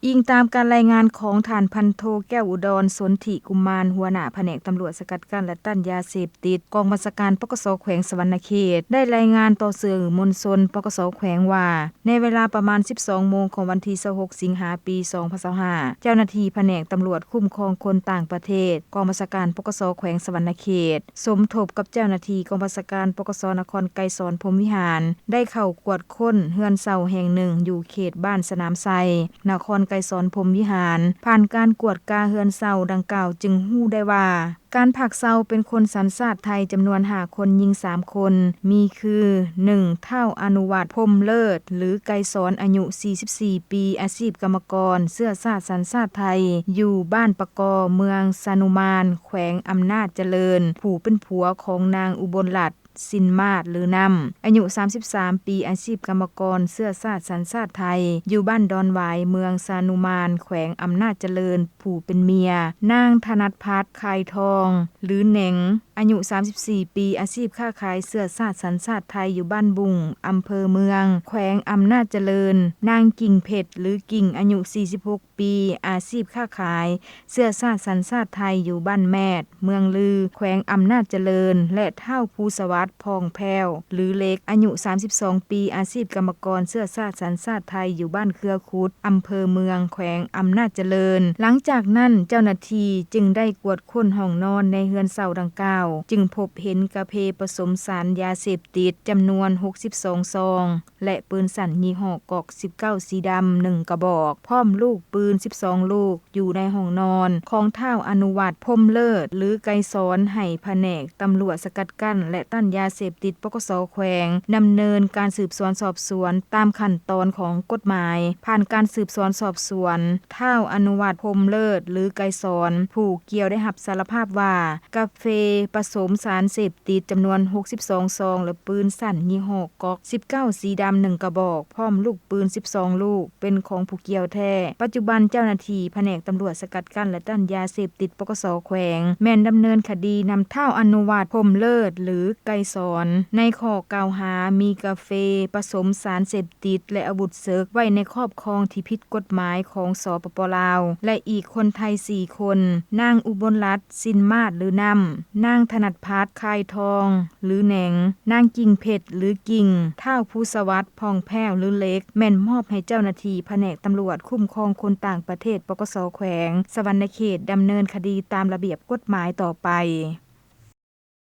อิงตามการรายงานของฐานพันโทแก้วอุดรสนธิกุมารหัวหน้าแผนกตำรวจสกัดกั้นและต้านยาเสพติดกองบัญชาการปกสแขวงสะหวรรณเขตได้รายงานต่อสื่อมวลชนปกสแขวงว่าในเวลาประมาณ 12 โมงของวันที่ 26 สิงหาคม ปี 2025เจ้าหน้าที่แผนกตำรวจคุ้มครองคนต่างประเทศกองบัญชาการปกสแขวงสะหวรรณเขตสมทบกับเจ้าหน้าที่กองบัญชาการปกสนครไกรสอนพรหมวิหารได้เข้ากวดค้นเฮือนเช่าแห่งหนึ่งอยู่เขตบ้านสนามไซนครไกรสอนพรหมวิหารผ่านการกวดกาเฮือนเช่าดังกล่าวจึงฮู้ได้ว่าการผักเซาเป็นคนสัญชาติไทยจำนวน5คนหญิง3คนมีคือ 1. เท่าอนุวัตพรหมเลิศหรือไกรสอนอายุ44ปีอาชีพกรรมกรเสื้อชาติสัญชาติไทยอยู่บ้านปะกอเมืองสานุมานแขวงอำนาจเจริญผู้เป็นผัวของนางอุบลรัตน์สินมาศหรือนำอายุ33ปีอาชีพกรรมกรเสื้อชาติสัญชาติไทยอยู่บ้านดอนหวายเมืองสานุมานแขวงอำนาจเจริญผู้เป็นเมียนางธนัทพัฒน์คายทองหรือเหน่งอายุ34ปีอาชีพค้าขายเสื้อชาติสัญชาติไทยอยู่บ้านบุงอำเภอเมืองแขวงอำนาจเจริญนางกิ่งเพชรหรือกิ่งอายุ46ปีอาชีพค้าขายเสื้อชาติสัญชาติไทยอยู่บ้านแมดเมืองลือแขวงอำนาจเจริญและเท่าภูสวัสดิ์พองแพ้วหรือเล็กอายุ32ปีอาชีพกรรมกรเสื้อชาติสัญชาติไทยอยู่บ้านเครือคุดอำเภอเมืองแขวงอำนาจเจริญหลังจากนั้นเจ้าหน้าที่จึงได้กวดค้นห้องนอนในเฮือนเช่าดังกล่าวจึงพบเห็นกระเพผสมสารยาเสพติดจำนวน62ซองและปืนสั่นยี่ห้อกอก19สีดำ1กระบอกพร้อมลูกปืน12ลูกอยู่ในห้องนอนของเท่าอนุวัตพรหมเลิศหรือไกรสอนให้แผนกตำรวจสกัดกั้นและต้านยาเสพติดปกสแขวงดำเนินการสืบสวนสอบสวนตามขั้นตอนของกฎหมายผ่านการสืบสวนสอบสวนเท่าอนุวัตพรหมเลิศหรือไกรสอนผู้เกี่ยวได้รับสารภาพว่ากาแฟผสมสารเสพติดจำนวน62ซองและปืนสั่นยี่ห้อกอก19สีดำ1กระบอกพร้อมลูกปืน12ลูกเป็นของผู้เกี่ยวแท้ปัจจุบันเจ้าหน้าที่แผนกตำรวจสกัดกั้นและต้านยาเสพติดปกสแขวงแม่นดำเนินคดีนำเท่าอนุวัตพรหมเลิศหรือไกรสอนในข้อกล่าวหามีกาแฟผสมสารเสพติดและอาวุธเสกไว้ในครอบครองที่ผิดกฎหมายของสปป.ลาวและอีกคนไทย4คนนางอุบลรัตน์สินมาศหรือนำนางธนัทพัฒน์คายทองหรือแหนงนางกิ่งเพชรหรือกิ่งเท่าภูสวัสดิ์พองแพ้วหรือเล็กแม่นมอบให้เจ้าหน้าที่แผนกตำรวจคุ้มครองคนต่างประเทศปกสแขวงสะหวรรณเขตดำเนินคดีตามระเบียบกฎหมายต่อไป